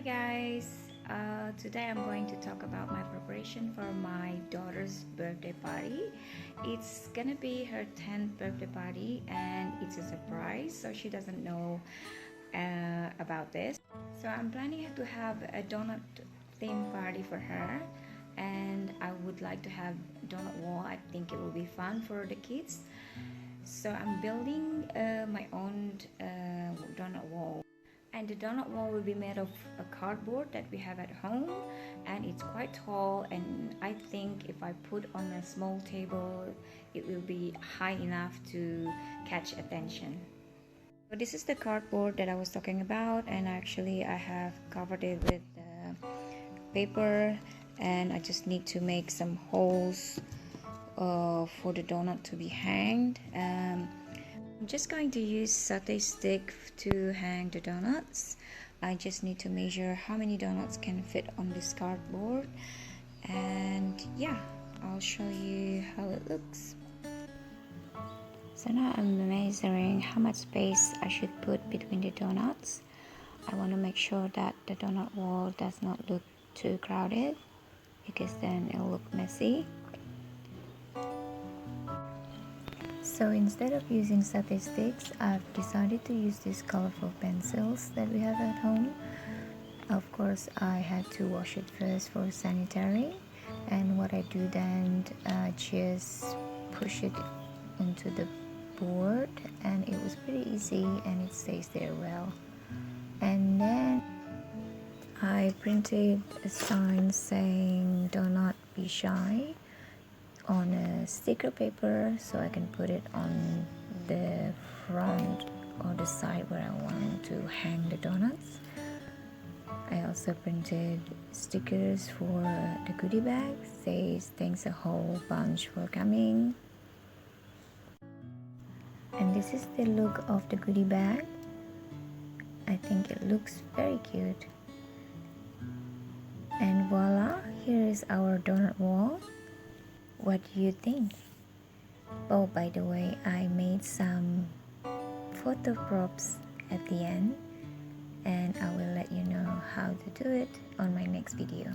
guys, today I'm going to talk about my preparation for my daughter's birthday party. It's gonna be her 10th birthday party and it's a surprise, so she doesn't know about this. So I'm planning to have a donut theme party for her, and I would like to have donut wall. I think it will be fun for the kids. So I'm building my own donut wall. And the donut wall will be made of a cardboard that we have at home, and it's quite tall, and I think if I put on a small table it will be high enough to catch attention. So this is the cardboard that I was talking about, and actually I have covered it with paper, and I just need to make some holes for the donut to be hanged. I'm just going to use satay stick to hang the donuts. I just need to measure how many donuts can fit on this cardboard, and yeah, I'll show you how it looks. So now I'm measuring how much space I should put between the donuts. I want to make sure that the donut wall does not look too crowded, because then it'll look messy. So instead of using satay sticks, I've decided to use these colorful pencils that we have at home. Of course, I had to wash it first for sanitary, and what I do then, just push it into the board, and it was pretty easy and it stays there well. And then I printed a sign saying "Do not be shy" on a sticker paper, so I can put it on the front or the side where I want to hang the donuts. I also printed stickers for the goodie bag. Says "Thanks a whole bunch for coming." And this is the look of the goodie bag. I think it looks very cute. And voila, here is our donut wall. What do you think? Oh, by the way, I made some photo props at the end, and I will let you know how to do it on my next video.